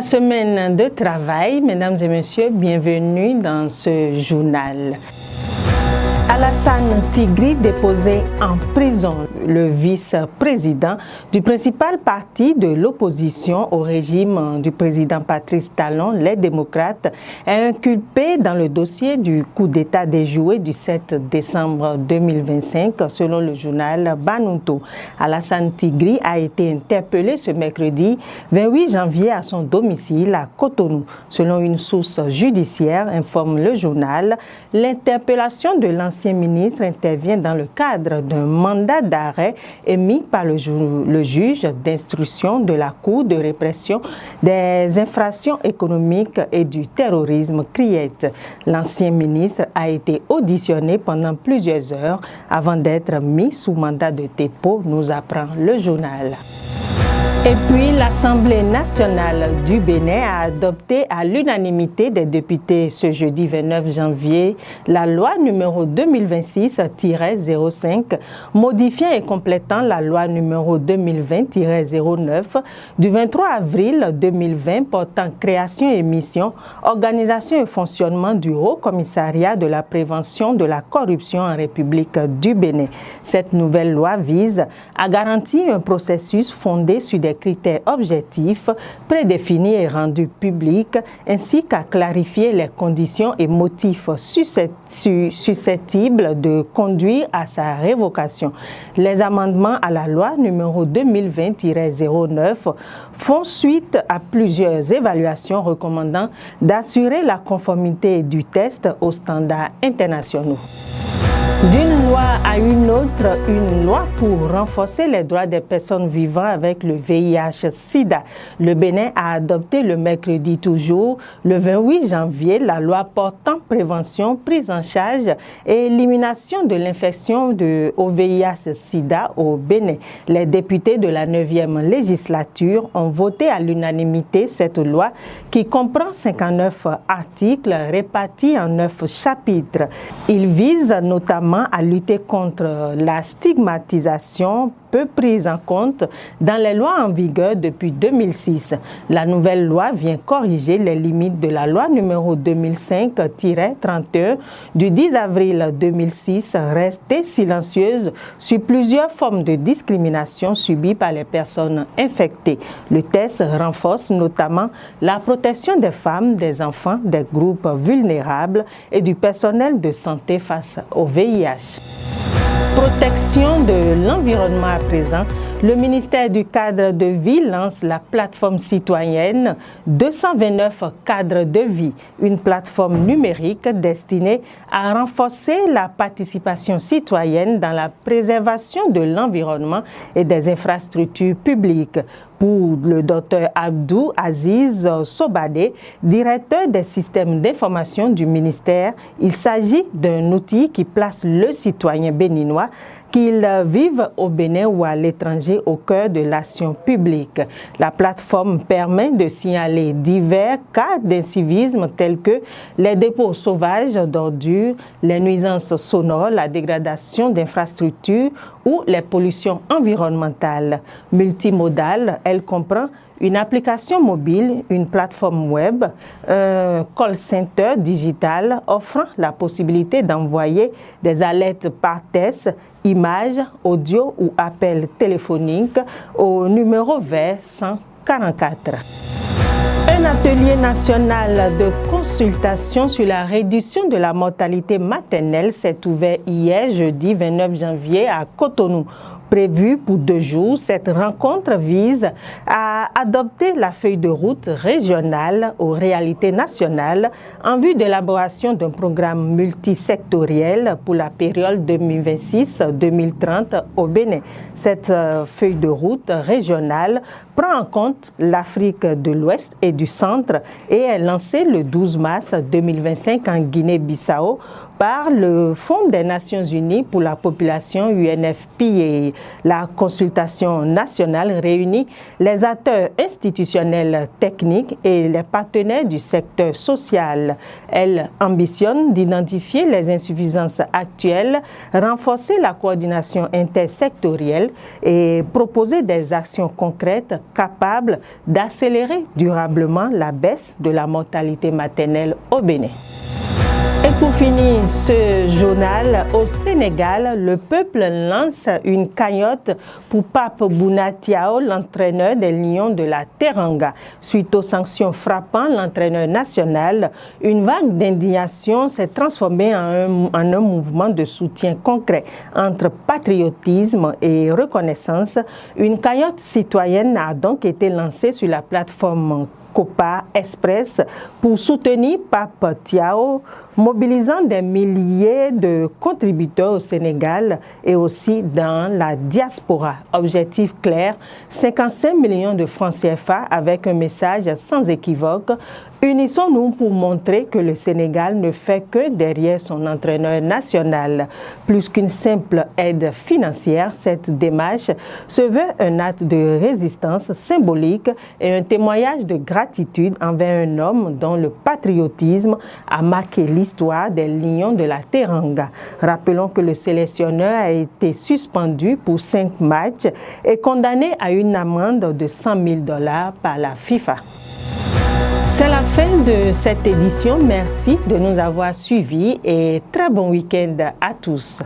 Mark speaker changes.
Speaker 1: la semaine de travail. Mesdames et messieurs, bienvenue dans ce journal. Alassane Tigri déposé en prison. Le vice-président du principal parti de l'opposition au régime du président Patrice Talon, les démocrates, est inculpé dans le dossier du coup d'État déjoué du 7 décembre 2025, selon le journal Banunto. Alassane Tigri a été interpellé ce mercredi 28 janvier à son domicile à Cotonou. Selon une source judiciaire, informe le journal, l'interpellation de l'ancien ministre intervient dans le cadre d'un mandat d'arrêt émis par le juge d'instruction de la Cour de répression des infractions économiques et du terrorisme CRIET. L'ancien ministre a été auditionné pendant plusieurs heures avant d'être mis sous mandat de dépôt, nous apprend le journal. Et puis, l'Assemblée nationale du Bénin a adopté à l'unanimité des députés ce jeudi 29 janvier la loi numéro 2026-05 modifiant et complétant la loi numéro 2020-09 du 23 avril 2020 portant création et mission, organisation et fonctionnement du Haut Commissariat de la prévention de la corruption en République du Bénin. Cette nouvelle loi vise à garantir un processus fondé sur des critères objectifs, prédéfinis et rendus publics, ainsi qu'à clarifier les conditions et motifs susceptibles de conduire à sa révocation. Les amendements à la loi numéro 2020-09 font suite à plusieurs évaluations recommandant d'assurer la conformité du test aux standards internationaux. D'une loi à une autre, une loi pour renforcer les droits des personnes vivant avec le VIH-Sida. Le Bénin a adopté le mercredi toujours, le 28 janvier, la loi portant prévention, prise en charge et élimination de l'infection au VIH-Sida au Bénin. Les députés de la 9e législature ont voté à l'unanimité cette loi qui comprend 59 articles répartis en 9 chapitres. Il vise notamment à lutter contre la stigmatisation peu prise en compte dans les lois en vigueur depuis 2006. La nouvelle loi vient corriger les limites de la loi numéro 2005-31 du 10 avril 2006, restée silencieuse sur plusieurs formes de discrimination subies par les personnes infectées. Le texte renforce notamment la protection des femmes, des enfants, des groupes vulnérables et du personnel de santé face au VIH. Protection de l'environnement à présent, le ministère du cadre de vie lance la plateforme citoyenne 229 cadres de vie, une plateforme numérique destinée à renforcer la participation citoyenne dans la préservation de l'environnement et des infrastructures publiques. Pour le Dr Abdou Aziz Sobadé, directeur des systèmes d'information du ministère, il s'agit d'un outil qui place le citoyen béninois, qu'il vive au Bénin ou à l'étranger, au cœur de l'action publique. La plateforme permet de signaler divers cas d'incivisme tels que les dépôts sauvages d'ordures, les nuisances sonores, la dégradation d'infrastructures ou les pollutions environnementales. Multimodale, elle comprend une application mobile, une plateforme web, un call center digital offrant la possibilité d'envoyer des alertes par texte, images, audio ou appels téléphoniques au numéro vert 144. Un atelier national de consultation sur la réduction de la mortalité maternelle s'est ouvert hier, jeudi 29 janvier, à Cotonou. Prévue pour 2 jours, cette rencontre vise à adopter la feuille de route régionale aux réalités nationales en vue d'élaboration d'un programme multisectoriel pour la période 2026-2030 au Bénin. Cette feuille de route régionale prend en compte l'Afrique de l'Ouest et du Centre et est lancée le 12 mars 2025 en Guinée-Bissau part, le Fonds des Nations Unies pour la population UNFPA, la consultation nationale réunit les acteurs institutionnels techniques et les partenaires du secteur social. Elle ambitionne d'identifier les insuffisances actuelles, renforcer la coordination intersectorielle et proposer des actions concrètes capables d'accélérer durablement la baisse de la mortalité maternelle au Bénin. Et pour finir ce journal, au Sénégal, le peuple lance une cagnotte pour Pape Bouna Thiaw, l'entraîneur des Lions de la Teranga. Suite aux sanctions frappant l'entraîneur national, une vague d'indignation s'est transformée en un mouvement de soutien concret entre patriotisme et reconnaissance. Une cagnotte citoyenne a donc été lancée sur la plateforme Copa Express pour soutenir Pape Thiaw, mobilisant des milliers de contributeurs au Sénégal et aussi dans la diaspora. Objectif clair, 55 millions de francs CFA avec un message sans équivoque. Unissons-nous pour montrer que le Sénégal ne fait que derrière son entraîneur national. Plus qu'une simple aide financière, cette démarche se veut un acte de résistance symbolique et un témoignage de gratitude envers un homme dont le patriotisme a marqué l'histoire des Lions de la Teranga. Rappelons que le sélectionneur a été suspendu pour 5 matchs et condamné à une amende de 100 000 $ par la FIFA. C'est la fin de cette édition. Merci de nous avoir suivis et très bon week-end à tous.